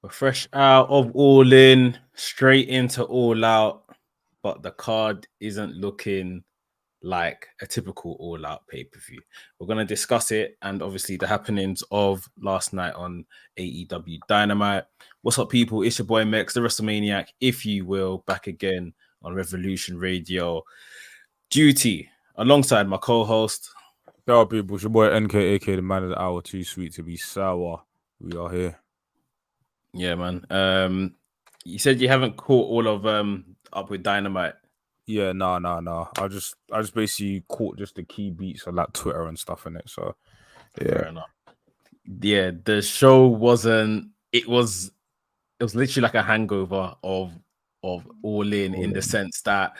We're fresh out of All In, straight into All Out, but the card isn't looking like a typical All Out pay-per-view. We're going to discuss it and obviously the happenings of last night on AEW Dynamite. What's up, people? It's your boy Mekz, the WrestleManiac, if you will, back again on Revolution Radio Duty, alongside my co-host. Yo, people, it's your boy NK, aka the man of the hour, too sweet to be sour. We are here. Yeah, man. You said you haven't caught all of Up with Dynamite. Yeah, no. I just basically caught just the key beats on like Twitter and stuff in it. So yeah. Fair enough. Yeah, the show wasn't. It was literally like a hangover of All In the sense that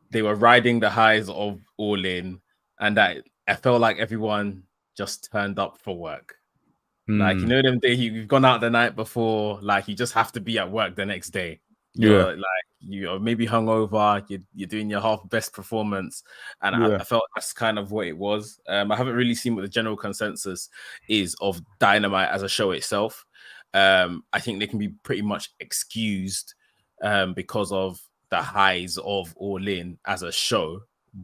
they were riding the highs of All In, and that I felt like everyone just turned up for work. Like, you know, them days you've gone out the night before, like you just have to be at work the next day. You're like you're maybe hungover, you're doing your half best performance, and I felt that's kind of what it was. I haven't really seen what the general consensus is of Dynamite as a show itself. I think they can be pretty much excused because of the highs of All In as a show,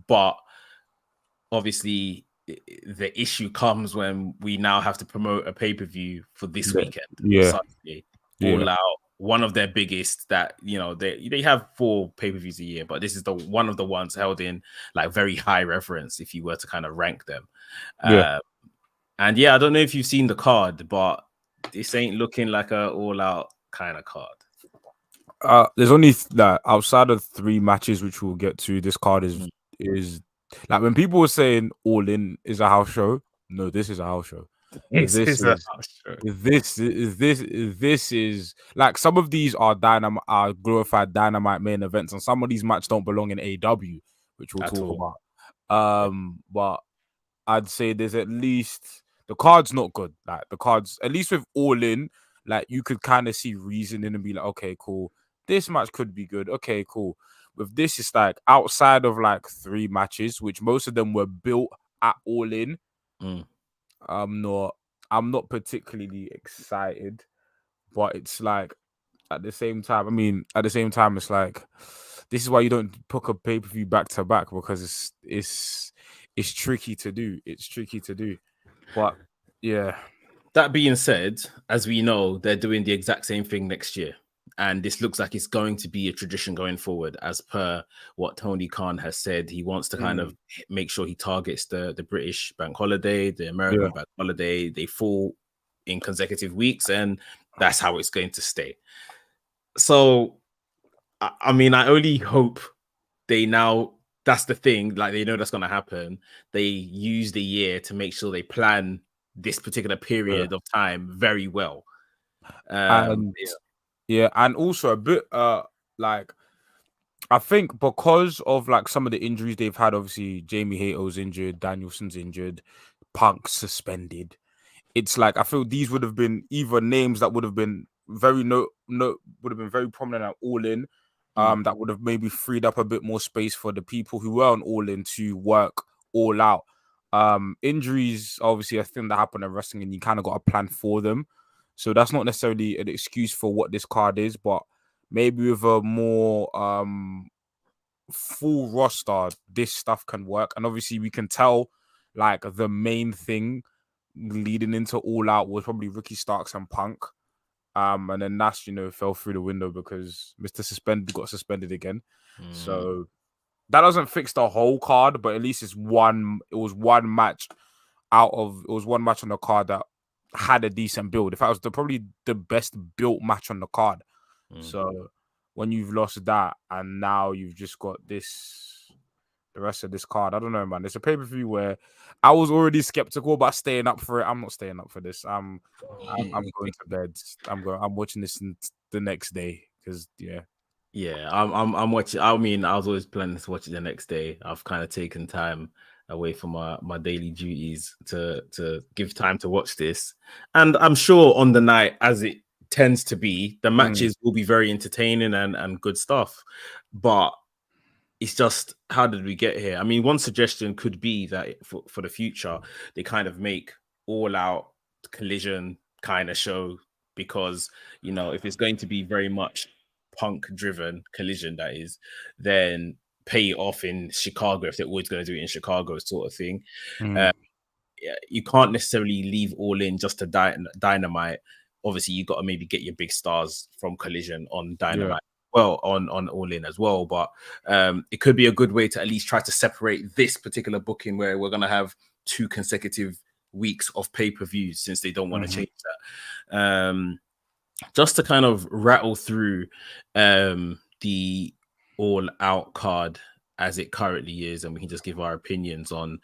but obviously the issue comes when we now have to promote a pay-per-view for this weekend. Sunday, All Out, one of their biggest that, you know, they have 4 pay-per-views a year, but this is the one of the ones held in like very high reference if you were to kind of rank them. And I don't know if you've seen the card, but this ain't looking like a All Out kind of card. There's only like outside of 3 matches which we'll get to. This card is like when people were saying All In is a house show. No, this is a house show. This is like some of these are glorified Dynamite main events, and some of these matches don't belong in AEW, which we'll talk about. But I'd say there's at least the card's not good. Like the cards, at least with All In, like you could kind of see reasoning and be like, okay, cool, this match could be good. Okay, cool. With this, it's like outside of like 3 matches, which most of them were built at All In. I'm not particularly excited, but it's like at the same time, it's like this is why you don't book a pay-per-view back to back, because it's tricky to do. It's tricky to do. But yeah. That being said, as we know, they're doing the exact same thing next year. And this looks like it's going to be a tradition going forward, as per what Tony Khan has said. He wants to kind of make sure he targets the British bank holiday, the American bank holiday. They fall in consecutive weeks, and that's how it's going to stay. So, I mean, I only hope that's the thing, like they know that's going to happen. They use the year to make sure they plan this particular period of time very well. And also a bit like I think because of like some of the injuries they've had, obviously Jamie Hayter's injured, Danielson's injured, Punk suspended. It's like I feel these would have been either names that would have been very very prominent at All In, that would have maybe freed up a bit more space for the people who were on All In to work All Out. Injuries, obviously, a thing that happened in wrestling, and you kind of got a plan for them. So that's not necessarily an excuse for what this card is, but maybe with a more full roster, this stuff can work. And obviously, we can tell like the main thing leading into All Out was probably Ricky Starks and Punk. And then Nash, fell through the window because Mr. Suspended got suspended again. So that doesn't fix the whole card, but at least it was one match on the card that had a decent build. In fact, it was probably the best built match on the card. So when you've lost that and now you've just got the rest of this card, I don't know, man. It's a pay-per-view where I was already skeptical about staying up for it. I'm not staying up for this. I'm going to bed. I'm watching this the next day because I'm watching. I mean, I was always planning to watch it the next day. I've kind of taken time away from my daily duties to give time to watch this, and I'm sure on the night, as it tends to be, the matches will be very entertaining and good stuff. But it's just, how did we get here? I mean, one suggestion could be that for the future, they kind of make All Out Collision kind of show because, you know, if it's going to be very much Punk driven Collision, that is, then pay it off in Chicago if they're always going to do it in Chicago, sort of thing. You can't necessarily leave All In just to Dynamite. Obviously, you got to maybe get your big stars from Collision on Dynamite. Well, on All In as well, but it could be a good way to at least try to separate this particular booking where we're going to have 2 consecutive weeks of pay-per-views, since they don't want to change that. Just to kind of rattle through the All Out card as it currently is, and we can just give our opinions on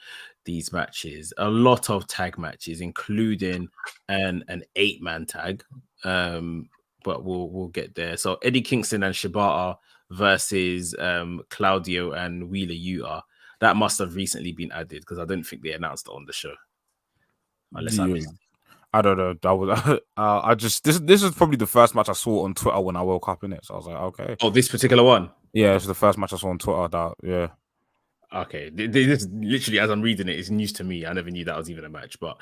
these matches. A lot of tag matches, including an 8-man tag. But we'll get there. So Eddie Kingston and Shibata versus Claudio and Wheeler Yuta. That must have recently been added, because I don't think they announced it on the show. Unless I missed it. I don't know. That was I just this is probably the first match I saw on Twitter when I woke up in it. So I was like, okay. Oh, this particular one? Yeah, it's the first match I saw on Twitter. Okay, this literally, as I'm reading it, is news to me. I never knew that was even a match, but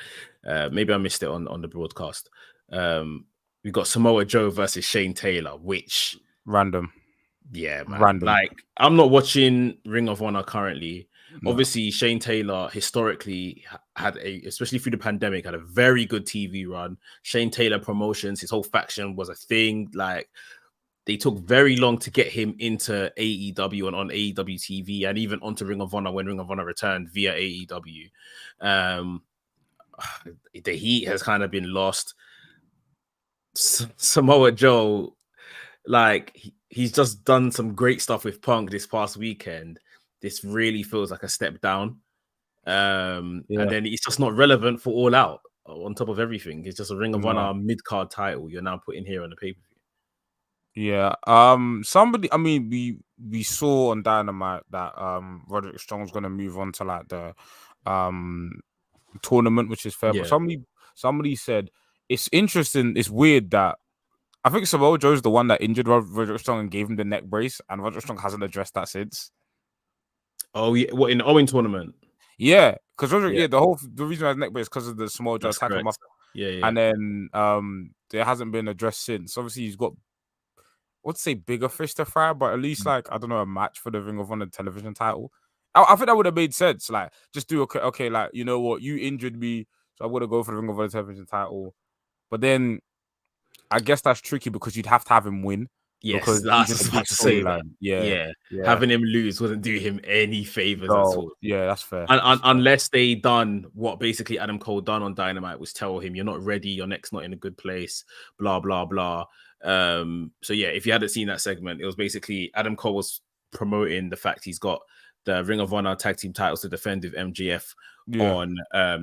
maybe I missed it on the broadcast. We got Samoa Joe versus Shane Taylor, which random. Yeah, man. Random. Like, I'm not watching Ring of Honor currently. No. Obviously, Shane Taylor historically had especially through the pandemic, had a very good TV run. Shane Taylor Promotions, his whole faction was a thing. Like, they took very long to get him into AEW and on AEW TV, and even onto Ring of Honor when Ring of Honor returned via AEW. The heat has kind of been lost. Samoa Joe, like, he's just done some great stuff with Punk this past weekend. This really feels like a step down. And then it's just not relevant for All Out on top of everything. It's just a Ring of Honor mid-card title you're now putting here on the pay-per-view. Yeah. Somebody, I mean, we saw on Dynamite that Roderick Strong's gonna move on to like the tournament, which is fair. But somebody said it's interesting, it's weird that I think Samoa Joe's the one that injured Roderick Strong and gave him the neck brace, and Roderick Strong hasn't addressed that since. Oh yeah, what, in the Owen tournament? Yeah, because the reason why his neck brace because of the Samoa Joe attack him up. Yeah. And then there hasn't been addressed since. Obviously, he's got, I would say, bigger fish to fry, but at least like, I don't know, a match for the Ring of Honor television title. I think that would have made sense. Like, just do okay, like, you know what, you injured me, so I would have go for the Ring of Honor television title. But then I guess that's tricky because you'd have to have him win. Yes, because that's about to say that. Yeah. Having him lose wouldn't do him any favors at all. Yeah, that's fair. Unless they done what basically Adam Cole done on Dynamite, was tell him you're not ready, your neck's not in a good place, blah blah blah. So yeah, if you hadn't seen that segment, it was basically Adam Cole was promoting the fact he's got the Ring of Honor tag team titles to defend with MJF on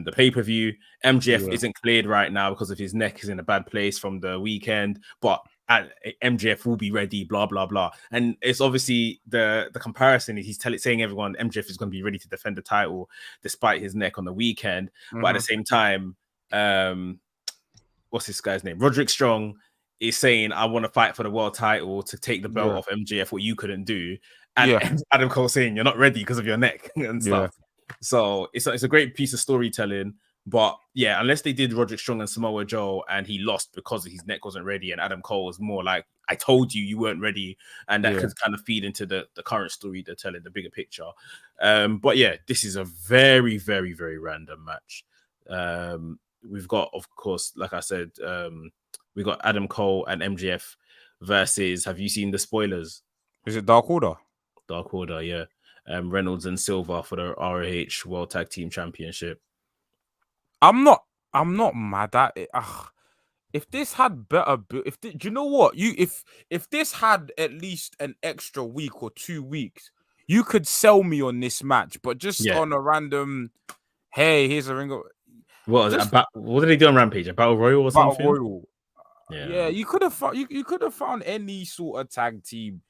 the pay-per-view. MJF isn't cleared right now because of his neck is in a bad place from the weekend, but MJF will be ready, blah blah blah. And it's obviously the comparison is he's saying everyone MJF is going to be ready to defend the title despite his neck on the weekend. But at the same time, what's this guy's name? Roderick Strong is saying, I want to fight for the world title to take the belt off MJF, what you couldn't do. And Adam Cole saying you're not ready because of your neck and stuff. So it's a great piece of storytelling. But yeah, unless they did Roderick Strong and Samoa Joe and he lost because his neck wasn't ready, and Adam Cole was more like, I told you weren't ready, and that could kind of feed into the current story they're telling, the bigger picture. But yeah, this is a very, very, very random match. We've got, of course, like I said, we got Adam Cole and MJF versus, have you seen the spoilers? Is it Dark Order? Dark Order, yeah. Reynolds and Silva for the ROH World Tag Team Championship. I'm not mad at it. If this had better, do you know what? If this had at least an extra week or 2 weeks, you could sell me on this match. But just on a random, hey, here's a ring of. What did they do on Rampage? A Battle Royal or something? Battle Royal. Yeah. You could have found any sort of tag team.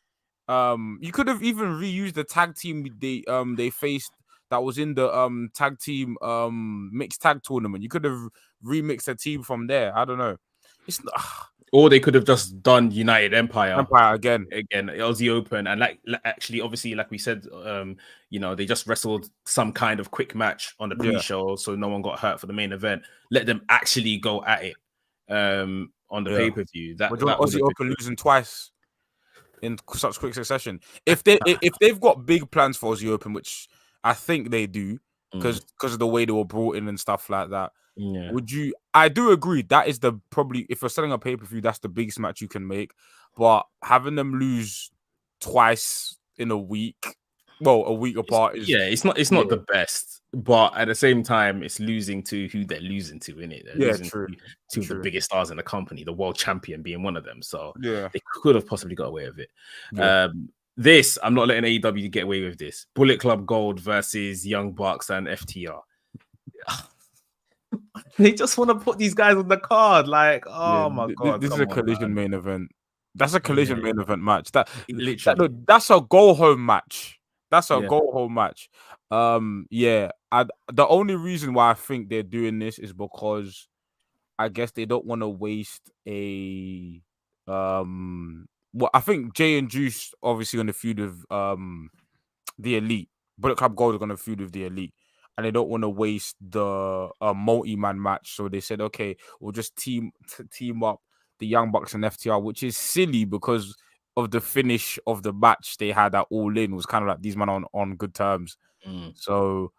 You could have even reused the tag team they faced. That was in the tag team mixed tag tournament. You could have remixed a team from there. I don't know. It's not... Or they could have just done United Empire again. Aussie Open, and actually, obviously, like we said, they just wrestled some kind of quick match on the pre-show, so no one got hurt for the main event. Let them actually go at it. on the pay-per-view. That We're doing would Aussie have Open losing twice in such quick succession. If they've got big plans for Aussie Open, which I think they do, because of the way they were brought in and stuff like that. Yeah. Would you? I do agree. That is probably if you're selling a pay-per-view, that's the biggest match you can make. But having them lose twice in a week, well, a week apart is it's not the best, but at the same time, it's losing to who they're losing to, innit? They're losing true. to the biggest stars in the company, the world champion being one of them. So yeah, they could have possibly got away with it. Yeah. This, I'm not letting AEW get away with this. Bullet Club Gold versus Young Bucks and FTR. They just want to put these guys on the card. Like, oh my God. This is a collision main event. That's a collision main event match. Literally. That's a go-home match. That's a go-home match. The only reason why I think they're doing this is because I guess they don't want to waste a well, I think Jay and Juice obviously on the feud with the Elite. Bullet Club Gold are going to feud with the Elite, and they don't want to waste the multi-man match. So they said, okay, we'll just team up the Young Bucks and FTR, which is silly because of the finish of the match they had at All In. It was kind of like these men on good terms. So,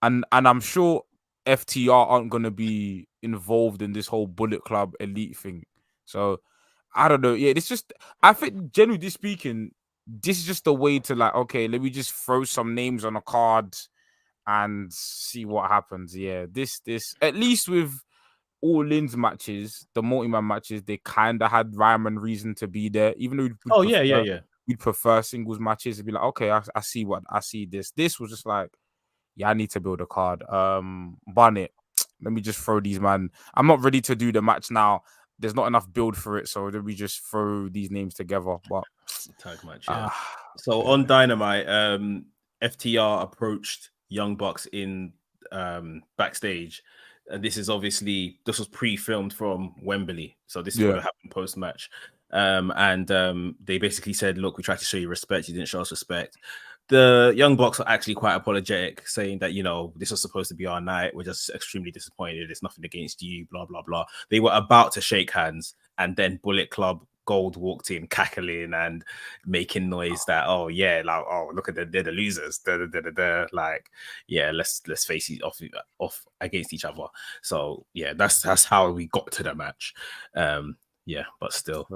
and I'm sure FTR aren't going to be involved in this whole Bullet Club Elite thing. So I don't know. Yeah, it's just, I think generally speaking, this is just a way to like, okay, let me just throw some names on a card and see what happens. Yeah, this at least with All In's matches, the multi-man matches, they kind of had rhyme and reason to be there. Even though we'd prefer singles matches. It'd be like, okay, I see this. This was just like, yeah, I need to build a card. Bun it. Let me just throw these, man. I'm not ready to do the match now. There's not enough build for it, so let me just throw these names together. But tag match, on Dynamite, FTR approached Young Bucks in backstage, and this was pre-filmed from Wembley, so this is what happened post-match. They basically said, "Look, we tried to show you respect. You didn't show us respect." The Young Bucks are actually quite apologetic, saying that, this was supposed to be our night. We're just extremely disappointed. It's nothing against you, blah, blah, blah. They were about to shake hands, and then Bullet Club Gold walked in, cackling and making noise that, look at they're the losers. Like, let's face it off against each other. So, that's how we got to the match. But still.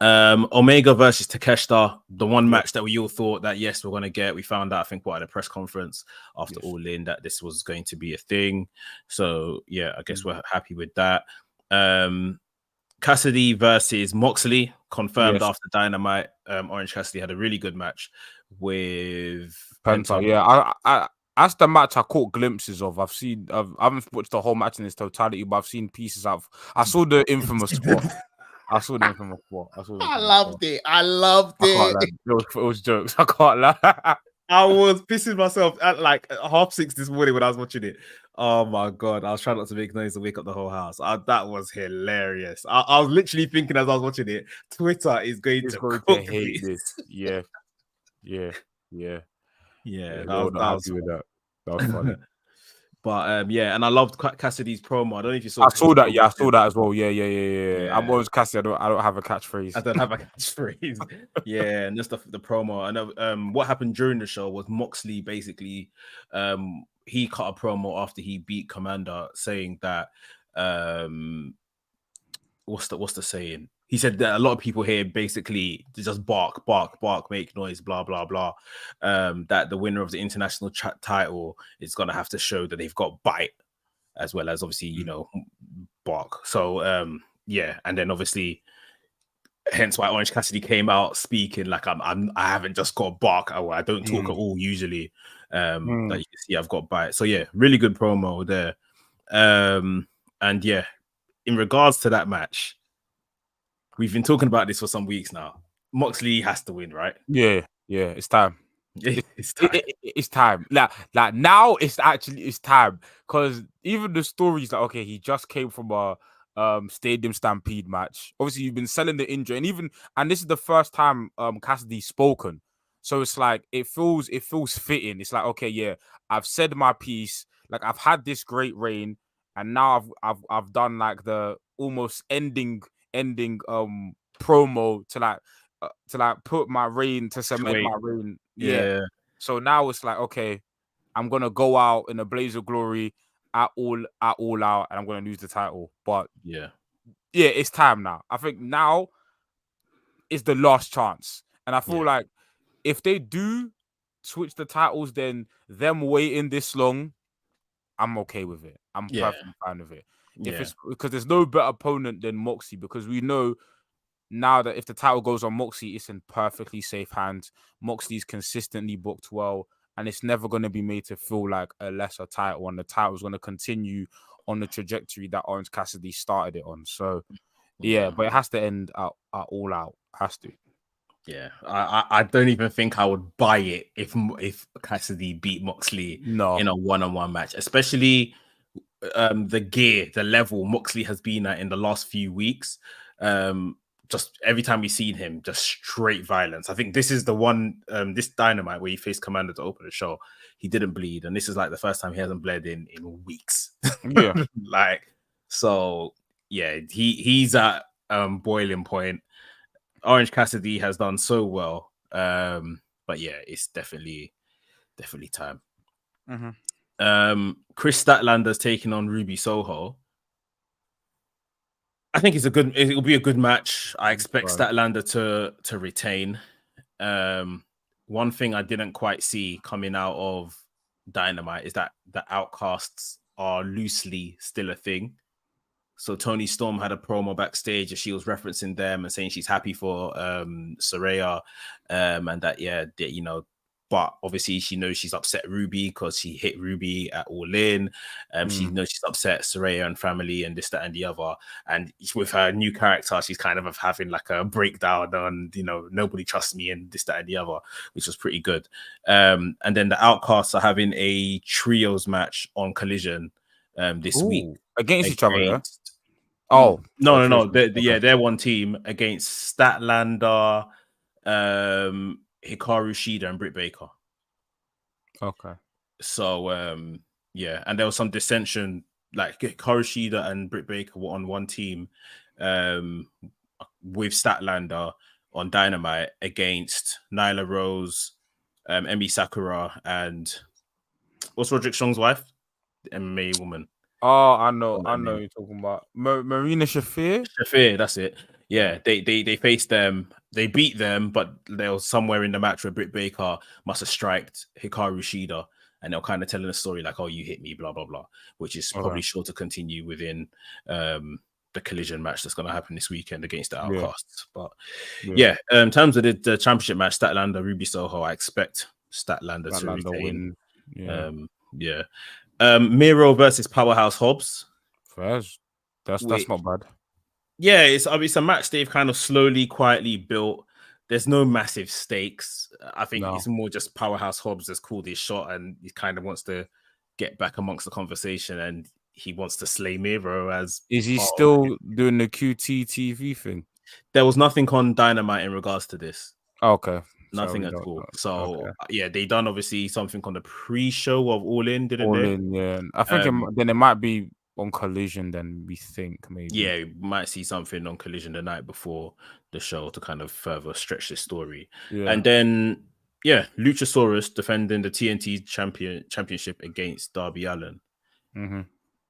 Omega versus Takeshita, the one match that we all thought that we're gonna get. We found out, I think, at a press conference after All In, that this was going to be a thing. So I guess we're happy with that. Cassidy versus Moxley, confirmed after Dynamite. Orange Cassidy had a really good match with Penta. Yeah, I that's the match I caught glimpses of. I haven't watched the whole match in its totality, but I've seen pieces of. I saw the infamous spot. I loved it. It was jokes. I can't lie. I was pissing myself at like 6:30 this morning when I was watching it. Oh my God. I was trying not to make noise and wake up the whole house. That was hilarious. I was literally thinking as I was watching it, Twitter is going to hate this. Yeah. That was funny. But and I loved Cassidy's promo. I don't know if you saw. I saw that. Yeah, I saw that as well. Yeah. I'm always Cassidy. I don't have a catchphrase. I don't have a catchphrase. And just the promo. And what happened during the show was Moxley basically, he cut a promo after he beat Commander, saying that, what's the saying? He said that a lot of people here basically just bark, make noise, blah, blah, blah. That the winner of the international title is going to have to show that they've got bite, as well as obviously, bark. So, and then obviously, hence why Orange Cassidy came out speaking like, I haven't just got bark. I don't talk at all usually. That you can see I've got bite. So really good promo there. And in regards to that match, we've been talking about this for some weeks now. Moxley has to win, right? Yeah, it's time. It's time. Like now, it's time, because even the stories like, okay, he just came from a stadium stampede match. Obviously, you've been selling the injury, and this is the first time Cassidy's spoken. So it's like it feels fitting. It's like, okay, I've said my piece. Like, I've had this great reign. and now I've done like the almost ending promo to like put my reign, to cement Wait, my reign. Yeah. yeah, So now it's like, okay, I'm gonna go out in a blaze of glory at all out, and I'm gonna lose the title. But yeah, it's time now. I think now is the last chance, and I feel like if they do switch the titles, then them waiting this long, I'm okay with it. I'm yeah, perfectly fine with it. If yeah, it's because there's no better opponent than Moxie, because we know now that if the title goes on Moxie, it's in perfectly safe hands. Moxley's consistently booked well, and it's never going to be made to feel like a lesser title, and the title's going to continue on the trajectory that Orange Cassidy started it on. So, yeah, but it has to end at all out. Has to. yeah. I don't even think I would buy it if Cassidy beat Moxley No. in a one-on-one match, especially the level Moxley has been at in the last few weeks. Just every time we've seen him, just straight violence. I think this is the one, this Dynamite where he faced Commander to open the show. He didn't bleed, and this is like the first time he hasn't bled in weeks. Yeah. Like, so yeah, he's at boiling point. Orange Cassidy has done so well, but yeah, it's definitely time. Chris Statlander's taking on Ruby Soho. I think it'll be a good match. I expect Statlander to retain. One thing I didn't quite see coming out of Dynamite is that the Outcasts are loosely still a thing. So Toni Storm had a promo backstage and she was referencing them and saying she's happy for Saraya, and that but obviously she knows she's upset Ruby because she hit Ruby at All In. She knows she's upset Saraya and family and this, that, and the other. And with her new character, she's kind of having like a breakdown on, nobody trusts me and this, that, and the other, which was pretty good. And then the Outcasts are having a trios match on Collision this week against each other. Yeah? No. They're one team against Statlander, Hikaru Shida, and Britt Baker. Okay. So and there was some dissension. Like Hikaru Shida and Britt Baker were on one team with Statlander on Dynamite against Nyla Rose, Emi Sakura, and what's Roderick Strong's wife? The MMA woman. Oh, I know you're talking about Marina Shafir. Shafir, that's it. Yeah, they faced them. They beat them, but there was somewhere in the match where Britt Baker must have striked Hikaru Shida, and they're kind of telling a story like, "Oh, you hit me," blah blah blah, which is probably sure to continue within the Collision match that's going to happen this weekend against the Outcasts. But in terms of the championship match, Statlander, Ruby Soho, I expect Statlander to retain. Win. Miro versus Powerhouse Hobbs. That's not bad. Yeah, it's a match they've kind of slowly, quietly built. There's no massive stakes. I think it's more just Powerhouse Hobbs has called his shot and he kind of wants to get back amongst the conversation and he wants to slay Miro as. Is he still doing the QT TV thing? There was nothing on Dynamite in regards to this. Okay. Nothing at all. So they done obviously something on the pre-show of All In, didn't they? All In, yeah. I think then it might be on Collision. Then we think maybe. Yeah, you might see something on Collision the night before the show to kind of further stretch this story. Yeah. And then Luchasaurus defending the TNT championship against Darby Allin.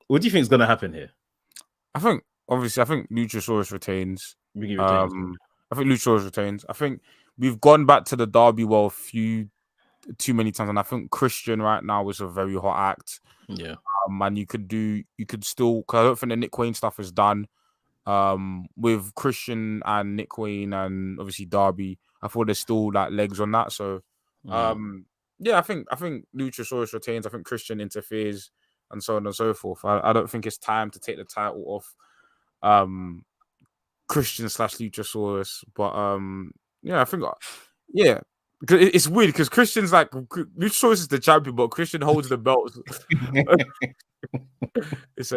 What do you think is going to happen here? I think Luchasaurus retains. I think Luchasaurus retains. I think we've gone back to the Darby world too many times, and I think Christian right now is a very hot act. Yeah, and you could still, because I don't think the Nick Wayne stuff is done. With Christian and Nick Wayne and obviously Darby, I thought there's still like legs on that. So, I think Luchasaurus retains. I think Christian interferes and so on and so forth. I don't think it's time to take the title off Christian / Luchasaurus, but I think it's weird because Christian's like Luchasaurus is the champion, but Christian holds the belt. It's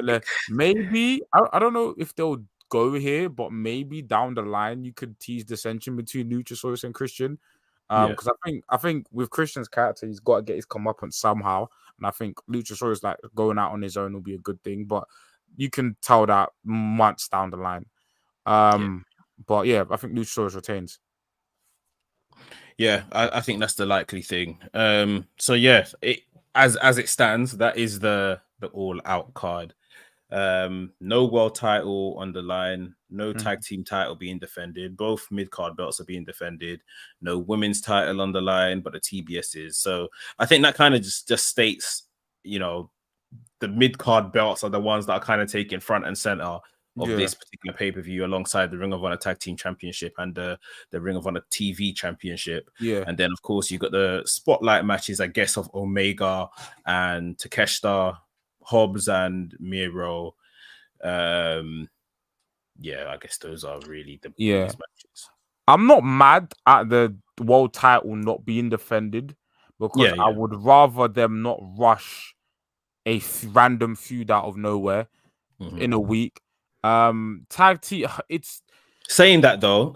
maybe I don't know if they'll go here, but maybe down the line you could tease dissension between Luchasaurus and Christian. Because I think with Christian's character, he's got to get his comeuppance somehow. And I think Luchasaurus like going out on his own will be a good thing, but you can tell that months down the line. But yeah, I think Luchasaurus retains. Yeah, I think that's the likely thing. So yeah, as it stands, that is the all out card. No world title on the line, no tag team title being defended. Both mid card belts are being defended. No women's title on the line, but the TBS is. So I think that kind of just states, you know, the mid card belts are the ones that are kind of taking front and center of this particular pay-per-view alongside the Ring of Honor Tag Team Championship and the Ring of Honor TV Championship. Yeah. And then, of course, you've got the spotlight matches, I guess, of Omega and Takeshita, Hobbs and Miro. Yeah, I guess those are really the biggest matches. I'm not mad at the world title not being defended because I would rather them not rush a random feud out of nowhere in a week. Tag team, it's saying that though,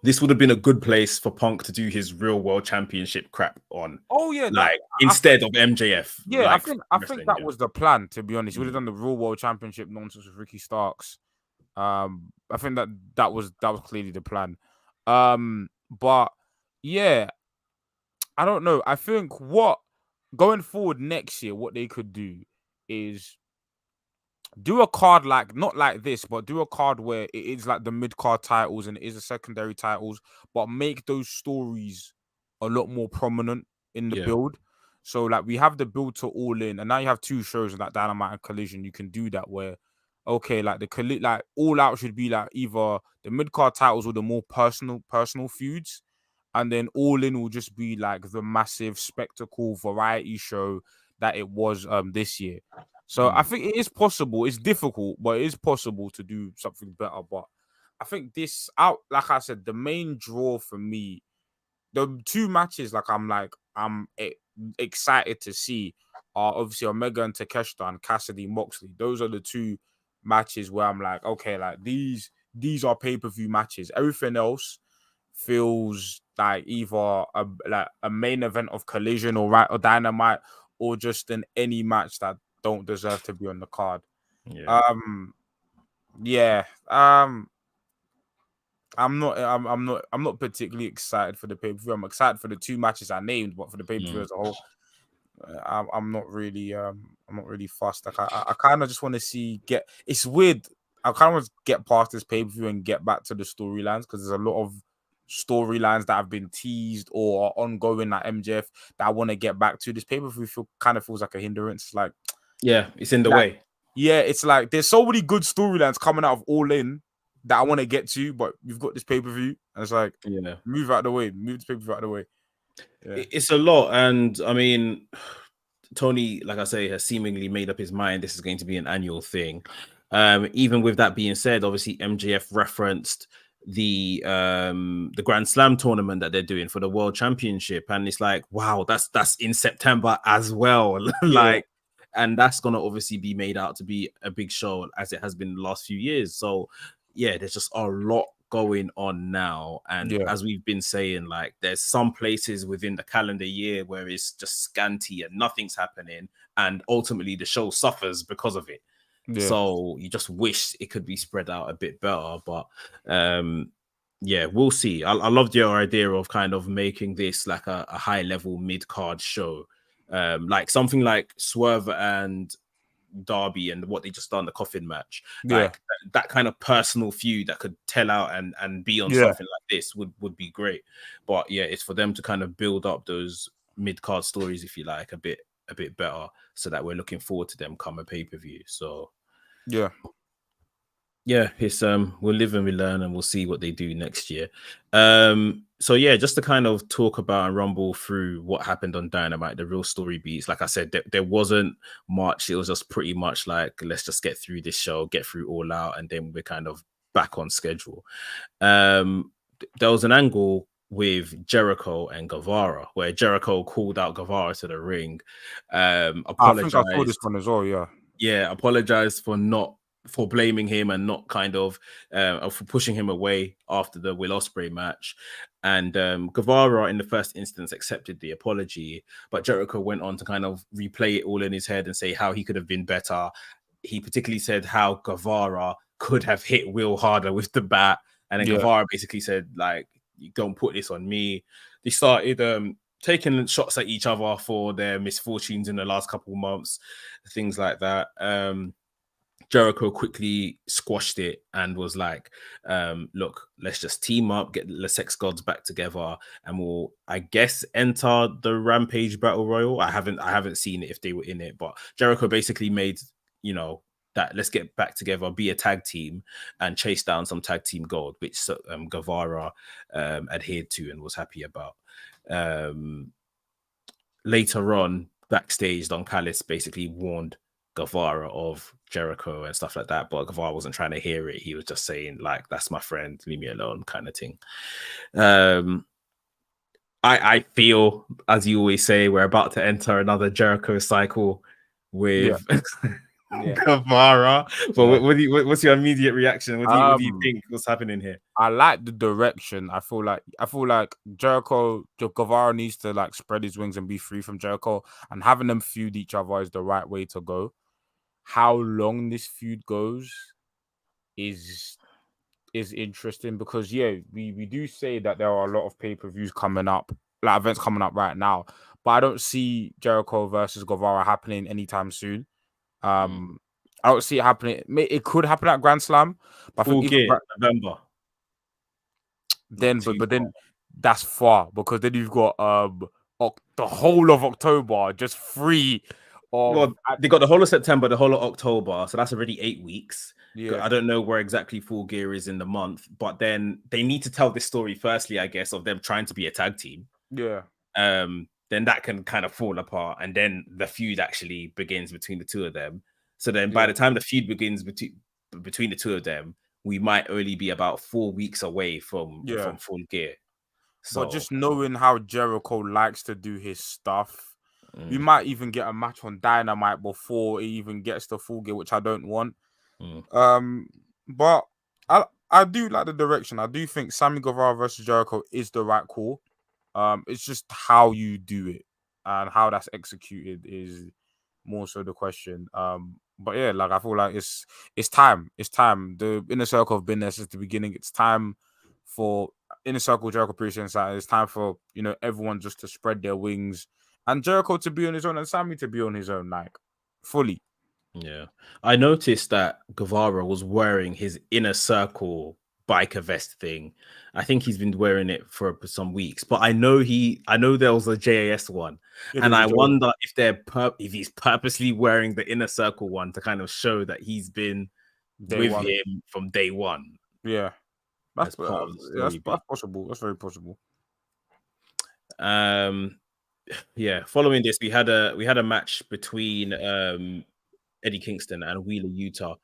this would have been a good place for Punk to do his real world championship crap on. Oh yeah, like instead of MJF. Yeah, like, I think that was the plan. To be honest, he would have done the real world championship nonsense with Ricky Starks. I think that was clearly the plan. But yeah, I don't know. I think what going forward next year, what they could do is do a card like not like this, but do a card where it is like the mid card titles and it is the secondary titles, but make those stories a lot more prominent in the build. So like we have the build to All In, and now you have two shows like Dynamite and Collision. You can do that where okay, like like All Out should be like either the mid card titles or the more personal feuds, and then All In will just be like the massive spectacle variety show that it was this year. So I think it is possible. It's difficult, but it is possible to do something better. But I think this out, like I said, the main draw for me, the two matches, I'm excited to see are obviously Omega and Takeshita and Cassidy Moxley. Those are the two matches where I'm like, okay, like these are pay-per-view matches. Everything else feels like either a main event of Collision or Dynamite or just in any match that don't deserve to be on the card. I'm not particularly excited for the pay-per-view. I'm excited for the two matches I named, but for the pay-per-view as a whole, I'm not really fussed. Like I kind of just want to see it's weird. I kind of want to get past this pay-per-view and get back to the storylines because there's a lot of storylines that have been teased or are ongoing like MJF that I want to get back to. This pay-per-view kind of feels like a hindrance. Like it's in the way. Yeah, it's like there's so many good storylines coming out of All In that I want to get to, but you've got this pay-per-view, and it's like, move out of the way, move this pay-per-view out of the way. Yeah. It's a lot, and I mean, Tony, like I say, has seemingly made up his mind this is going to be an annual thing. Even with that being said, obviously MJF referenced the Grand Slam tournament that they're doing for the World Championship, and it's like, wow, that's in September as well. And that's gonna obviously be made out to be a big show as it has been the last few years. So yeah, there's just a lot going on now, and as we've been saying, like there's some places within the calendar year where it's just scanty and nothing's happening, and ultimately the show suffers because of it. So you just wish it could be spread out a bit better, but we'll see. I loved your idea of kind of making this like a high level mid card show, like something like Swerve and Darby and what they just done the coffin match, like that kind of personal feud that could tell out and be on something like this would be great. But it's for them to kind of build up those mid card stories, if you like, a bit better, so that we're looking forward to them come a pay-per-view. So it's we'll live and we learn, and we'll see what they do next year. So just to kind of talk about and rumble through what happened on Dynamite, the real story beats. Like I said, there wasn't much. It was just pretty much like, let's just get through this show, get through All Out, and then we're kind of back on schedule. There was an angle with Jericho and Guevara where Jericho called out Guevara to the ring. I think I saw this one as well. Apologized for not for blaming him and not kind of for pushing him away after the Will Ospreay match. And Guevara, in the first instance, accepted the apology, but Jericho went on to kind of replay it all in his head and say how he could have been better. He particularly said how Guevara could have hit Will harder with the bat, and then Guevara basically said, like, you don't put this on me. They started taking shots at each other for their misfortunes in the last couple of months, things like that. Jericho quickly squashed it and was like, look, let's just team up, get the Sex Gods back together, and we'll, I guess, enter the Rampage Battle Royal. I haven't seen it if they were in it, but Jericho basically made, that let's get back together, be a tag team, and chase down some tag team gold, which Guevara adhered to and was happy about. Later on, backstage, Don Callis basically warned Guevara of Jericho and stuff like that, but Guevara wasn't trying to hear it. He was just saying, like, that's my friend, leave me alone, kind of thing. I feel, as you always say, we're about to enter another Jericho cycle with Guevara. But what's your immediate reaction? What do you think what's happening here? I like the direction. I feel like Guevara needs to like spread his wings and be free from Jericho, and having them feud each other is the right way to go. How long this feud goes is interesting, because we do say that there are a lot of pay-per-views coming up, like events coming up right now, but I don't see Jericho versus Guevara happening anytime soon. I don't see it happening. It could happen at Grand Slam, but I think November. Then, but then that's far, because then you've got the whole of October just free. They got the whole of September, the whole of October, so that's already 8 weeks. Yeah, I don't know where exactly Full Gear is in the month, but then they need to tell this story firstly, I guess, of them trying to be a tag team. Yeah. Then that can kind of fall apart, and then the feud actually begins between the two of them. So then by the time the feud begins between the two of them, we might only be about 4 weeks away from Full Gear. So, but just knowing how Jericho likes to do his stuff, we might even get a match on Dynamite before he even gets to Full Gear, which I don't want. But I do like the direction. I do think Sammy Guevara versus Jericho is the right call. It's just how you do it and how that's executed is more so the question. But yeah, like I feel like it's time. It's time. The Inner Circle have been there since the beginning. It's time for Inner Circle, Jericho Priest Inside. It's time for everyone just to spread their wings and Jericho to be on his own and Sammy to be on his own, like fully. Yeah, I noticed that Guevara was wearing his Inner Circle biker vest thing. I think he's been wearing it for some weeks, but I know there was a JAS one, and I wonder if he's purposely wearing the Inner Circle one to kind of show that he's been with him from day one. Yeah, that's possible. That's very possible. Yeah. Following this, we had a match between Eddie Kingston and Wheeler Yuta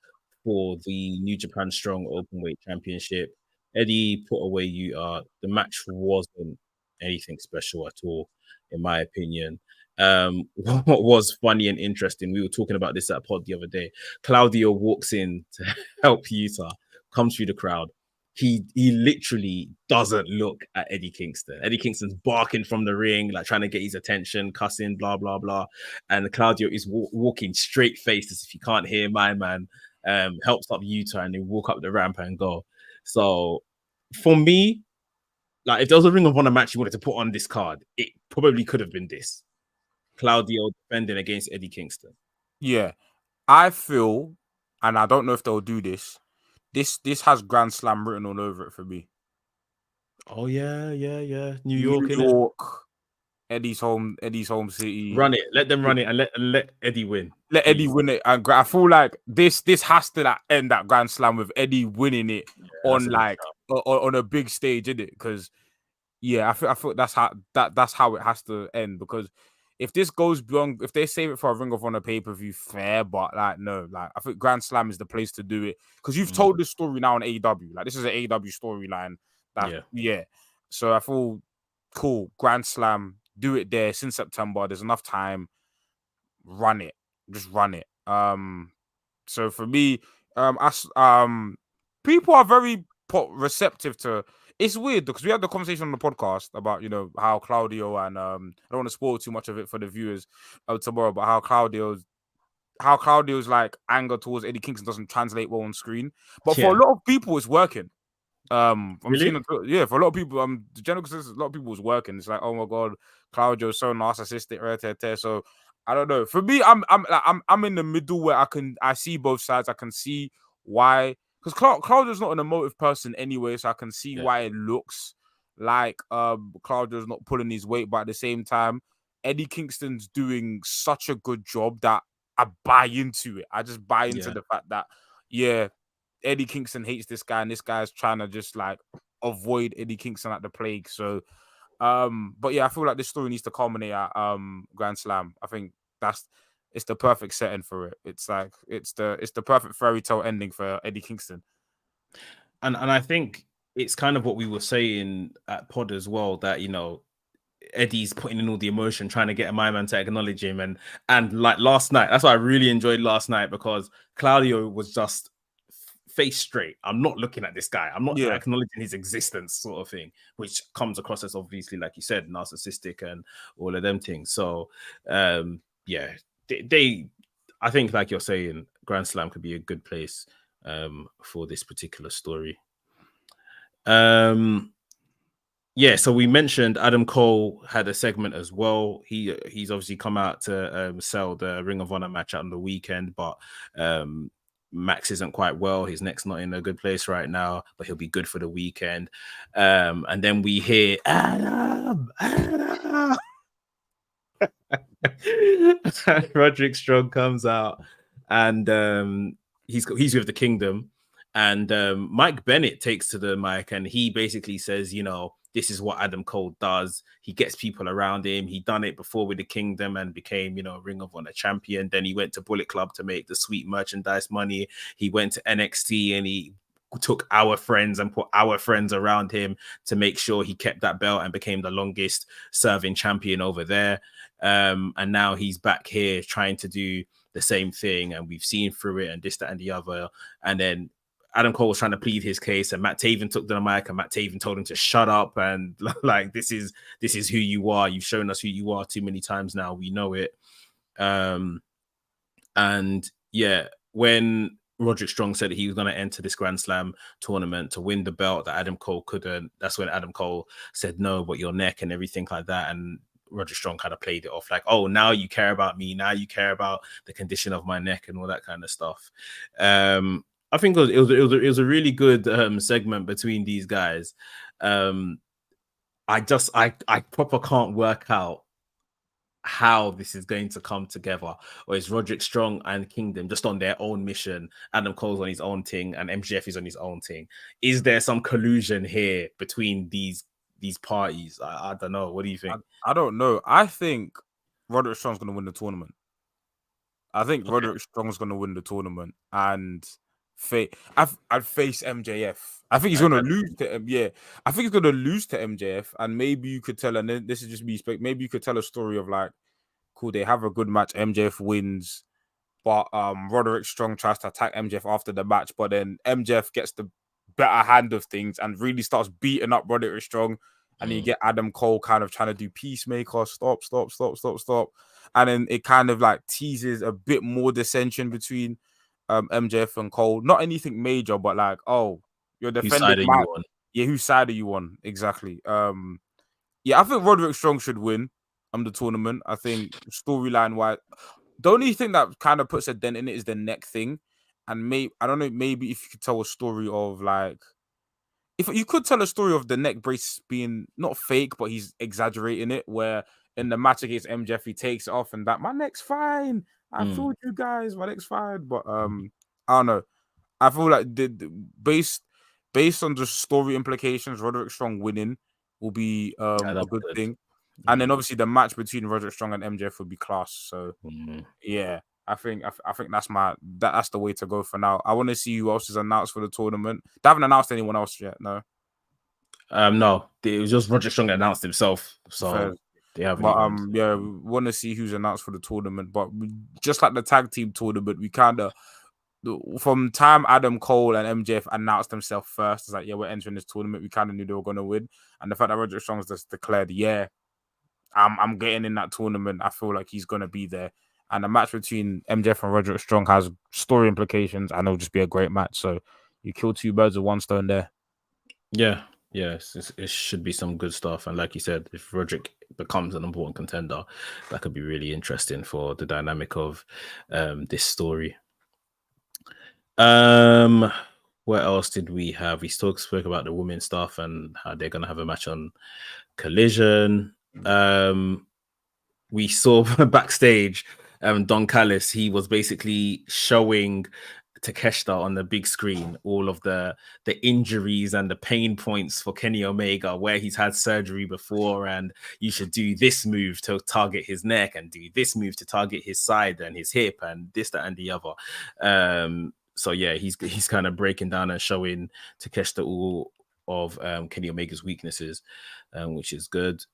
for the New Japan Strong Openweight Championship. Eddie put away Yuta. The match wasn't anything special at all, in my opinion. What was funny and interesting, we were talking about this at pod the other day. Claudio walks in to help Yuta, comes through the crowd. He literally doesn't look at Eddie Kingston. Eddie Kingston's barking from the ring, like trying to get his attention, cussing, blah, blah, blah. And Claudio is walking straight faced as if he can't hear my man. Helps up Yuta and they walk up the ramp and go. So for me, like if there was a Ring of Honor match you wanted to put on this card, it probably could have been this. Claudio defending against Eddie Kingston. Yeah. I feel, and I don't know if they'll do this, this has Grand Slam written all over it for me. Oh yeah. New York, Eddie's home city. Run it. Let them run it and let Eddie win. Let Eddie win it. And I feel like this has to like end that Grand Slam with Eddie winning it on a big stage, isn't it? Because I feel that's how it has to end. Because if this goes beyond, if they save it for a Ring of Honor pay-per-view, fair, but like no, like I think Grand Slam is the place to do it. Because you've told this story now on AEW. Like this is an AEW storyline. So I feel cool. Grand Slam, do it there. Since September, there's enough time. Run it. Just run it. So for me, People are very receptive to. It's weird because we had the conversation on the podcast about how Claudio and I don't want to spoil too much of it for the viewers tomorrow, but how Claudio's like anger towards Eddie Kingston doesn't translate well on screen. But for a lot of people, it's working. I'm seeing for a lot of people, the general consensus, a lot of people is working. It's like, oh my god, Claudio's so narcissistic, so I don't know. For me, I'm in the middle where I see both sides. I can see why, because Claudio's not an emotive person anyway, so I can see why it looks like Claudio's not pulling his weight, but at the same time, Eddie Kingston's doing such a good job that I buy into it. I just buy into the fact that Eddie Kingston hates this guy, and this guy's trying to just like avoid Eddie Kingston like the plague. So, but yeah, I feel like this story needs to culminate at Grand Slam. I think it's the perfect setting for it. It's like it's the perfect fairy tale ending for Eddie Kingston. And I think it's kind of what we were saying at Pod as well, that Eddie's putting in all the emotion, trying to get my man to acknowledge him, and like last night, that's why I really enjoyed last night, because Claudio was just face straight. I'm not looking at this guy. I'm not acknowledging his existence, sort of thing, which comes across as obviously, like you said, narcissistic and all of them things. So, I think, like you're saying, Grand Slam could be a good place for this particular story. So we mentioned Adam Cole had a segment as well. He's obviously come out to sell the Ring of Honor match on the weekend, but Max isn't quite well. His neck's not in a good place right now, but he'll be good for the weekend. And then we hear Adam. Roderick Strong comes out, and he's with the Kingdom. And Mike Bennett takes to the mic, and he basically says, this is what Adam Cole does. He gets people around him. He done it before with the Kingdom and became, Ring of Honor champion. Then he went to Bullet Club to make the sweet merchandise money. He went to NXT and he took our friends and put our friends around him to make sure he kept that belt and became the longest serving champion over there. And now he's back here trying to do the same thing. And we've seen through it and this, that, and the other. And then Adam Cole was trying to plead his case, and Matt Taven took the mic, and Matt Taven told him to shut up and like, this is who you are. You've shown us who you are too many times now. We know it. When Roderick Strong said that he was going to enter this Grand Slam tournament to win the belt that Adam Cole couldn't, that's when Adam Cole said no, but your neck and everything like that. And Roderick Strong kind of played it off like, oh, now you care about me. Now you care about the condition of my neck and all that kind of stuff. I think it was a really good segment between these guys. I proper can't work out how this is going to come together. Or is Roderick Strong and Kingdom just on their own mission? Adam Cole's on his own thing, and MJF is on his own thing. Is there some collusion here between these parties? I don't know. What do you think? I don't know. I think Roderick Strong's going to win the tournament. Roderick Strong's going to win the tournament, and I'd face MJF. I think he's going to lose to I think he's going to lose to MJF, and maybe you could tell, and then this is just me, maybe you could tell a story of like, cool, they have a good match, MJF wins, but Roderick Strong tries to attack MJF after the match, but then MJF gets the better hand of things and really starts beating up Roderick Strong, and you get Adam Cole kind of trying to do peacemaker, stop, and then it kind of like teases a bit more dissension between MJF and Cole. Not anything major, but like, oh, you're defending whose side are you on? Exactly. I think Roderick Strong should win the tournament. I think storyline wise, the only thing that kind of puts a dent in it is the neck thing. And I don't know, maybe if you could tell a story of like, if you could tell a story of the neck brace being not fake, but he's exaggerating it, where in the match against MJF, he takes it off and that my neck's fine. I fooled you guys, my neck's fine. But I don't know. I feel like based on the story implications, Roderick Strong winning will be a good thing. And then obviously the match between Roderick Strong and MJF would be class. So I think that's the way to go for now. I want to see who else is announced for the tournament. They haven't announced anyone else yet, no. No, it was just Roderick Strong announced himself. So they haven't. But we want to see who's announced for the tournament. But just like the tag team tournament, we kind of from time Adam Cole and MJF announced themselves first, it's like, yeah, we're entering this tournament. We kind of knew they were going to win. And the fact that Roderick Strong's just declared, yeah, I'm getting in that tournament. I feel like he's going to be there. And a match between MJF and Roderick Strong has story implications, and it'll just be a great match. So you kill two birds with one stone there. Yeah. Yes, it should be some good stuff. And like you said, if Roderick becomes an important contender, that could be really interesting for the dynamic of this story. What else did we have? We spoke about the women's stuff and how they're gonna have a match on Collision. We saw backstage Don Callis, he was basically showing Takeshita on the big screen all of the injuries and the pain points for Kenny Omega, where he's had surgery before, and you should do this move to target his neck and do this move to target his side and his hip and this, that, and the other. So yeah, he's kind of breaking down and showing Takeshita all of Kenny Omega's weaknesses, which is good.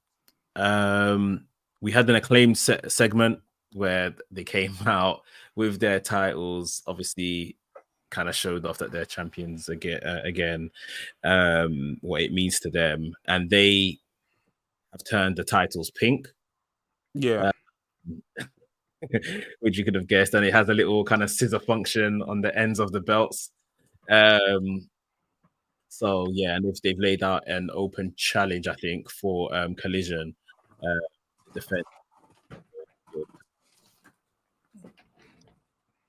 We had an acclaimed segment where they came out with their titles, obviously kind of showed off that they're champions again, what it means to them. And they have turned the titles pink. Yeah. Which you could have guessed. And it has a little kind of scissor function on the ends of the belts. So, yeah, and if they've laid out an open challenge, I think, for Collision defense.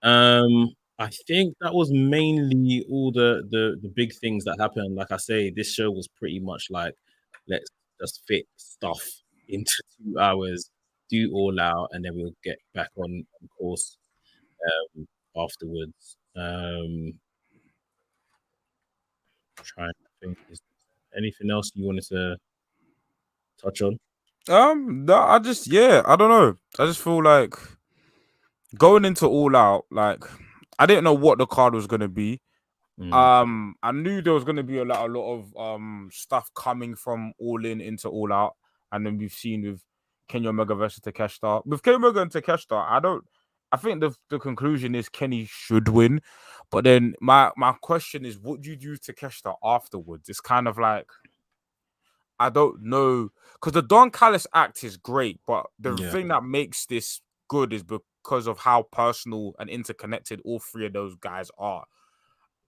I think that was mainly all the big things that happened. Like I say, this show was pretty much like, let's just fit stuff into 2 hours, do all out, and then we'll get back on course afterwards. Trying to think, is there anything else you wanted to touch on? No, I don't know. I just feel like going into All Out, like I didn't know what the card was gonna be. I knew there was gonna be a lot of stuff coming from All In into All Out, and then we've seen with Kenny Omega versus Takeshita. With Kenny Omega and Takeshita, I think the conclusion is Kenny should win, but then my question is, what do you do to Takeshita afterwards? It's kind of like, I don't know, because the Don Callis act is great, but the thing that makes this good is because of how personal and interconnected all three of those guys are.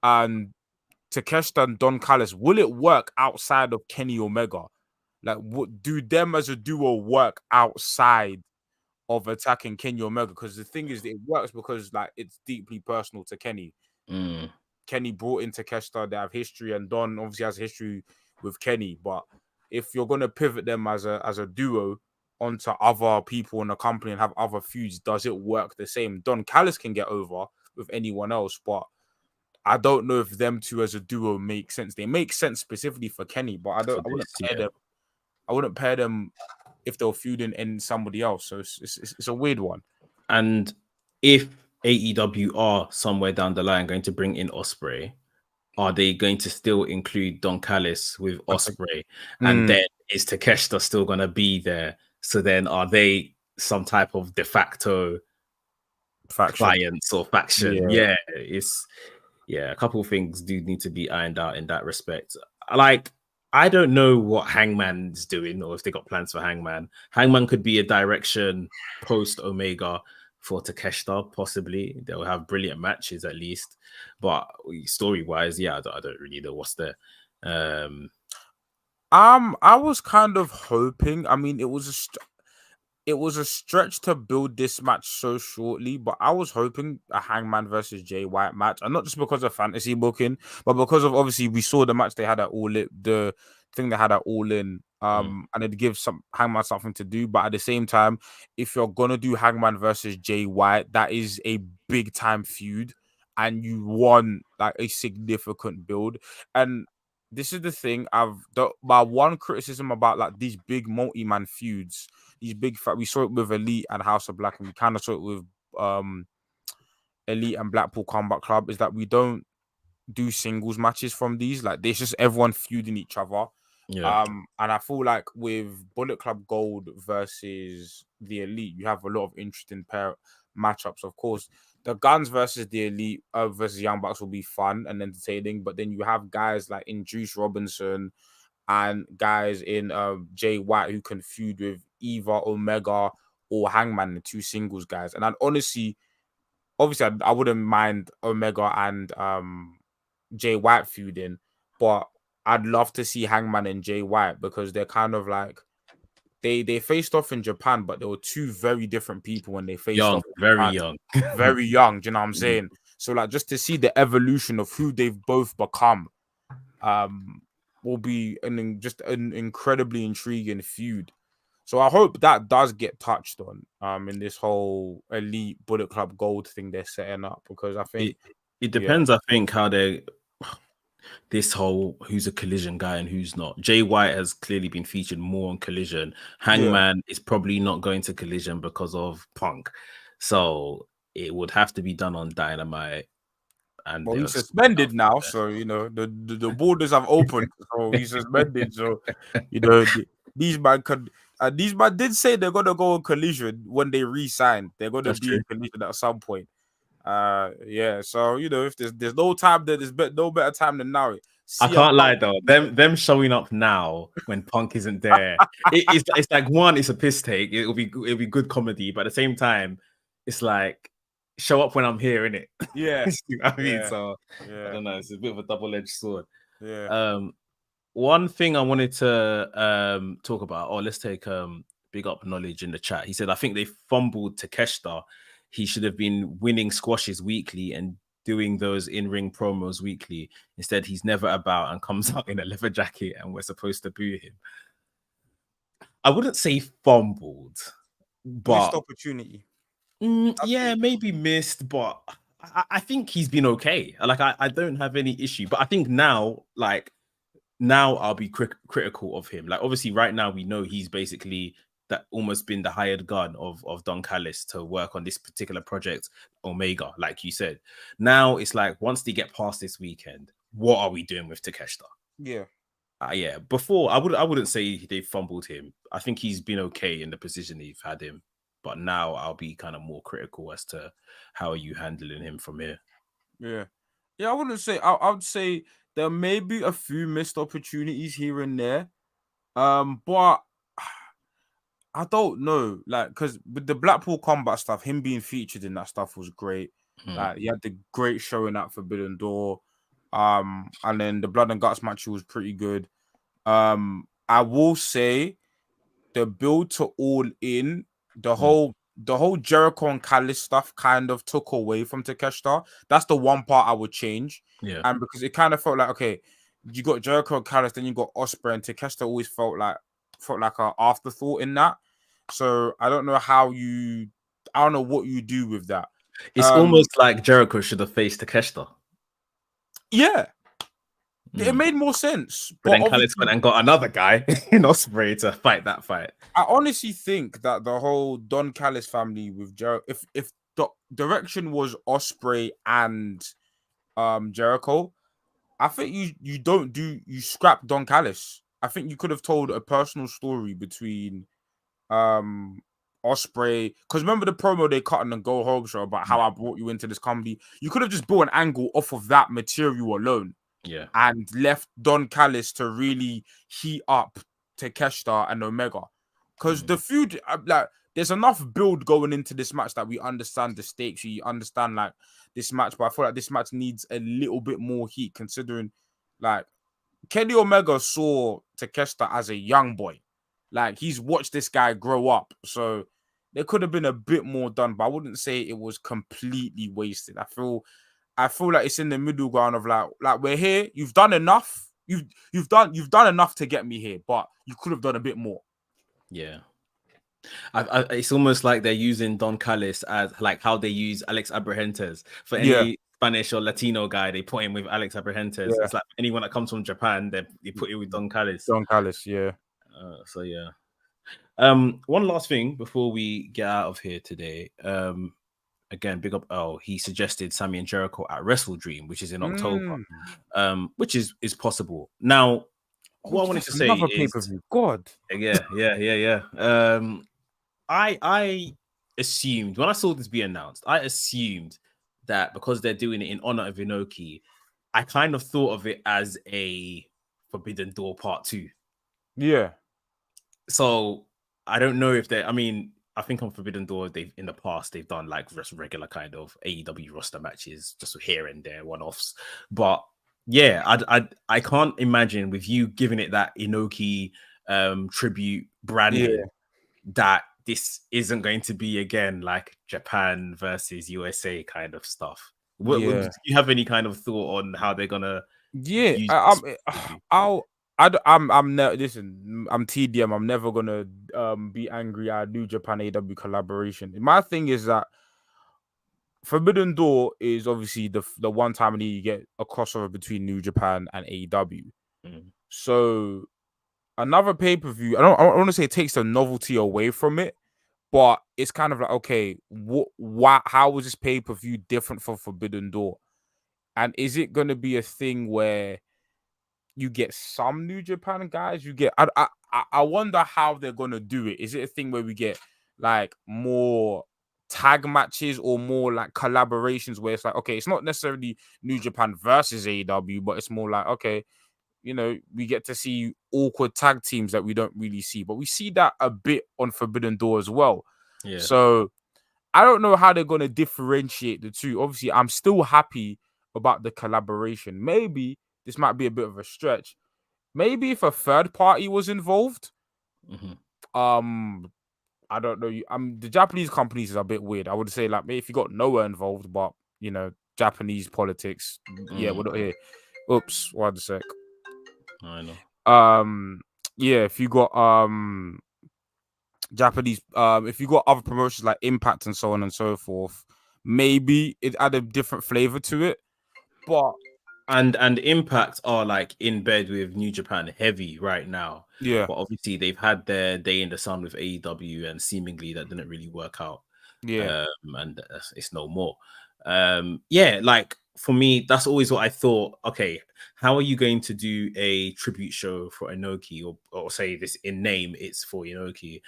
And Takeshita and Don Callis, will it work outside of Kenny Omega? Like, do them as a duo work outside of attacking Kenny Omega? Because the thing is, it works because like it's deeply personal to Kenny. Kenny brought in Takeshita, they have history, and Don obviously has history with Kenny. But if you're gonna pivot them as a duo onto other people in the company and have other feuds, does it work the same? Don Callis can get over with anyone else, but I don't know if them two as a duo make sense. They make sense specifically for Kenny, but I wouldn't pair them. I wouldn't pair them if they're feuding in somebody else. So it's a weird one. And if AEW are somewhere down the line going to bring in Ospreay, are they going to still include Don Callis with Ospreay? And then is Takeshita still going to be there? So then are they some type of de facto clients or faction? Yeah, a couple of things do need to be ironed out in that respect. Like, I don't know what Hangman's doing or if they got plans for Hangman. Hangman could be a direction post Omega for Takeshita, possibly. They'll have brilliant matches at least. But story-wise, I don't really know what's there. I was kind of hoping. I mean, it was a stretch to build this match so shortly, but I was hoping a Hangman versus Jay White match, and not just because of fantasy booking, but because of obviously we saw the match they had at All In, the thing they had at All In, and it gives Hangman something to do. But at the same time, if you're gonna do Hangman versus Jay White, that is a big time feud, and you want like a significant build. And this is the thing. My one criticism about like these big multi-man feuds, these big we saw it with Elite and House of Black, and we kind of saw it with Elite and Blackpool Combat Club, is that we don't do singles matches from these. Like, there's just everyone feuding each other. And I feel like with Bullet Club Gold versus the Elite, you have a lot of interesting pair matchups. Of course, the Guns versus the Elite versus Young Bucks will be fun and entertaining. But then you have guys like in Juice Robinson and guys in Jay White who can feud with either Omega or Hangman, the two singles guys. And I'd obviously, I wouldn't mind Omega and Jay White feuding, but I'd love to see Hangman and Jay White because they're kind of like they faced off in Japan, but they were two very different people when they faced off. Very young, very young. Do you know what I'm saying? So like just to see the evolution of who they've both become, will be just an incredibly intriguing feud. So I hope that does get touched on in this whole Elite Bullet Club Gold thing they're setting up, because I think it depends. I think how they this whole who's a Collision guy and who's not. Jay White has clearly been featured more on Collision. Hangman is probably not going to Collision because of Punk, so it would have to be done on Dynamite. And he's suspended now, so you know the borders have opened. So he's suspended. So you know these man did say they're gonna go on Collision when they re-sign. They're gonna be in Collision at some point. So you know if there's no time, there's no better time than now. I can't lie though, them showing up now when Punk isn't there, it's like, one, it's a piss take. It'll be good comedy, but at the same time, it's like, show up when I'm here, innit? Yeah. You know what I mean? So I don't know, it's a bit of a double-edged sword. Yeah. One thing I wanted to talk about, let's take big up knowledge in the chat. He said, I think they fumbled Takeshita. He should have been winning squashes weekly and doing those in-ring promos weekly. Instead, he's never about and comes out in a leather jacket and we're supposed to boo him. I wouldn't say fumbled, but missed opportunity. Yeah, maybe missed, but I think he's been okay. Like I don't have any issue, but I think now I'll be critical of him. Like obviously right now we know he's basically that almost been the hired gun of Don Callis to work on this particular project, Omega, like you said. Now it's like once they get past this weekend, what are we doing with Takeshita? Yeah. Before I wouldn't say they fumbled him. I think he's been okay in the position they've had him. But now I'll be kind of more critical as to how are you handling him from here. Yeah, I wouldn't say. I would say there may be a few missed opportunities here and there, but I don't know. Like, because with the Blackpool Combat stuff, him being featured in that stuff was great. Like, he had the great showing at Forbidden Door, and then the Blood and Guts match was pretty good. I will say the build to All In. The whole Jericho and Callis stuff kind of took away from Takeshita. That's the one part I would change. Yeah. And because it kind of felt like, okay, you got Jericho and Callis, then you got Ospreay, and Takeshita always felt like an afterthought in that. So I don't know what you do with that. It's almost like Jericho should have faced Takeshita. Yeah. It made more sense. But then Callis went and got another guy in Ospreay to fight that fight. I honestly think that the whole Don Callis family with Jericho, if the direction was Ospreay and Jericho, I think you scrap Don Callis. I think you could have told a personal story between Ospreay, because remember the promo they cut on the Go Home show about how I brought you into this company. You could have just built an angle off of that material alone. Yeah, and left Don Callis to really heat up Takeshita and Omega, because the feud, like, there's enough build going into this match that we understand the stakes. You understand like this match, but I feel like this match needs a little bit more heat, considering like Kenny Omega saw Takeshita as a young boy, like he's watched this guy grow up, so there could have been a bit more done, but I wouldn't say it was completely wasted. I feel like it's in the middle ground of like we're here. You've done enough. You've done enough to get me here, but you could have done a bit more. Yeah, it's almost like they're using Don Callis as like how they use Alex Abrahantes for any Spanish or Latino guy. They put him with Alex Abrahantes. Yeah. It's like anyone that comes from Japan, they put it with Don Callis. Don Callis, yeah. So yeah. One last thing before we get out of here today. Again, big up Earl. He suggested Sammy and Jericho at Wrestle Dream, which is in October, which is possible. Now, what I wanted to say is, God, yeah. I assumed when I saw this be announced, I assumed that because they're doing it in honor of Inoki, I kind of thought of it as a Forbidden Door Part 2. Yeah. So I don't know if they. I mean, I think on Forbidden Door, they've in the past they've done like just regular kind of AEW roster matches, just here and there, one-offs. But yeah, I can't imagine with you giving it that Inoki tribute branding that this isn't going to be again like Japan versus USA kind of stuff. Do you have any kind of thought on how they're gonna use listen, I'm TDM. I'm never gonna be angry at New Japan AEW collaboration. My thing is that Forbidden Door is obviously the one time you get a crossover between New Japan and AEW. So another pay-per-view, I don't want to say it takes the novelty away from it, but it's kind of like, okay, how was this pay-per-view different from Forbidden Door? And is it going to be a thing where you get some New Japan guys? I wonder how they're going to do it. Is it a thing where we get like more tag matches or more like collaborations where it's like, okay, it's not necessarily New Japan versus AEW, but it's more like, okay, you know, we get to see awkward tag teams that we don't really see, but we see that a bit on Forbidden Door as well. Yeah. So I don't know how they're going to differentiate the two. Obviously, I'm still happy about the collaboration. Maybe this might be a bit of a stretch. Maybe if a third party was involved, I don't know. The Japanese companies is a bit weird. I would say like if you got Noah involved, but you know, Japanese politics. Yeah, we're not here. Oops, 1 sec. I know. Yeah, if you got Japanese, if you got other promotions like Impact and so on and so forth, maybe it add a different flavor to it. But and Impact are like in bed with New Japan heavy right now. Yeah. But obviously they've had their day in the sun with AEW and seemingly that didn't really work out. Yeah. And it's no more. Yeah, like for me, that's always what I thought. Okay, how are you going to do a tribute show for Inoki or say this in name, it's for Inoki,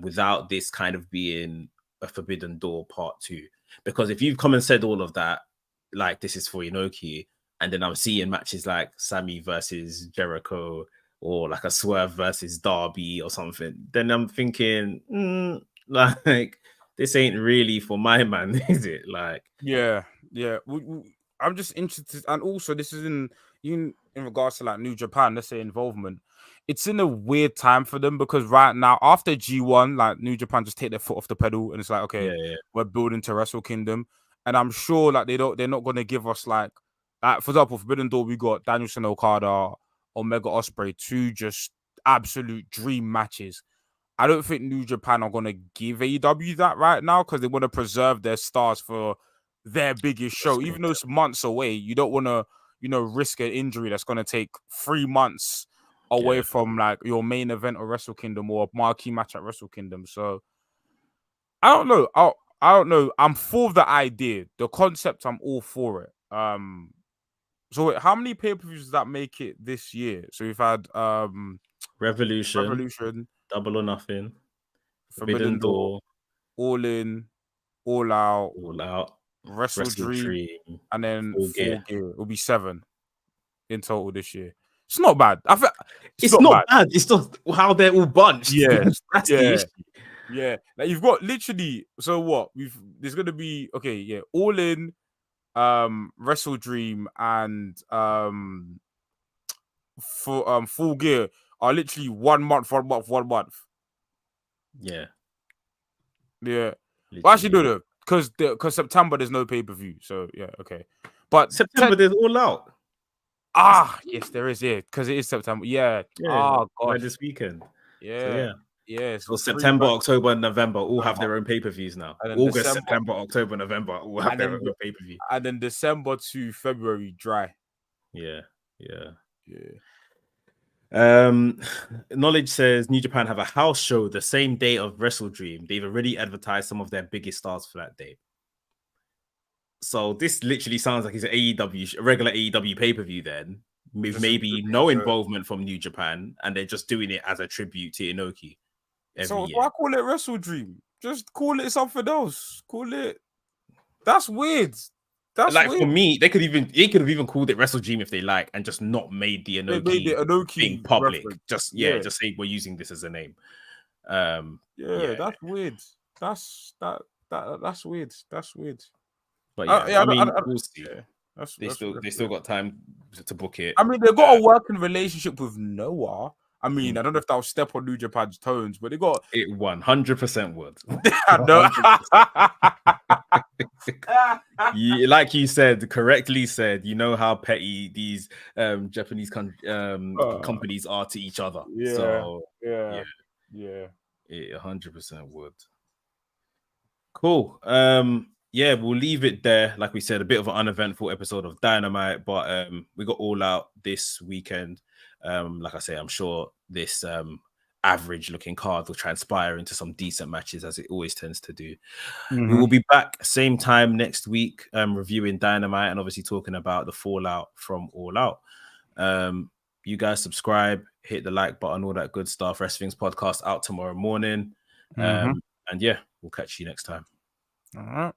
without this kind of being a Forbidden Door Part 2? Because if you've come and said all of that, like this is for Inoki, and then I'm seeing matches like Sammy versus Jericho or like a Swerve versus Darby or something, then I'm thinking, like this ain't really for my man, is it? Like, yeah. I'm just interested, and also this is in regards to like New Japan, let's say involvement. It's in a weird time for them because right now after G1, like New Japan just take their foot off the pedal and it's like, okay, we're building to Wrestle Kingdom, and I'm sure like they're not gonna give us like for example, Forbidden Door, we got Danielson Okada, Omega Ospreay, 2 just absolute dream matches. I don't think New Japan are going to give AEW that right now because they want to preserve their stars for their biggest show. Even though it's months away, you don't want to, risk an injury that's going to take 3 months away from like your main event or Wrestle Kingdom or a marquee match at Wrestle Kingdom. So I don't know. I don't know. I'm for the idea. The concept, I'm all for it. So wait, how many pay-per-views does that make it this year? So we've had Revolution, Double or Nothing, Forbidden Door, All In, All Out, Wrestle Dream, and then Full Gear. It'll be 7 in total this year. It's not bad. It's not bad. It's just how they're all bunched. Yeah, that's the issue. Yeah, like you've got literally. So what? There's gonna be All In, Wrestle Dream, and Full Gear are literally 1 month. Yeah. Well, actually, no, because September there's no pay-per-view. So yeah, okay. But September there's All Out. Yes, there is. Yeah, because it is September. Yeah. Gosh. This weekend. Yeah. Yeah. So September, October, and November all have their own pay-per-views now. August, September, October, November all have their own pay-per-view. And then December to February dry. Yeah. Knowledge says New Japan have a house show the same day of Wrestle Dream. They've already advertised some of their biggest stars for that day. So this literally sounds like it's a regular AEW pay-per-view then, with maybe no involvement from New Japan, and they're just doing it as a tribute to Inoki. So why call it Wrestle Dream? Just call it something else. Call it. That's weird. That's like weird. for me, they could have even called it WrestleDream if they like, and just not made the They made the Inoki Inoki thing public. reference. Just say we're using this as a name. That's weird. That's weird. That's weird. But yeah, I mean, we'll see. Yeah, they still got time to book it. I mean, they've got a working relationship with Noah. I mean, I don't know if that'll step on New Japan's tones, but they got it 100% would. Like you said, correctly said, you know how petty these Japanese companies are to each other. So yeah, it 100% would. Cool. Yeah, we'll leave it there. Like we said, a bit of an uneventful episode of Dynamite, but we got All Out this weekend. Like I say, I'm sure this average looking card will transpire into some decent matches, as it always tends to do. We will be back same time next week, reviewing Dynamite and obviously talking about the fallout from All Out. You guys subscribe, hit the like button, all that good stuff. WRESTHINGS podcast out tomorrow morning. And yeah, we'll catch you next time. All right.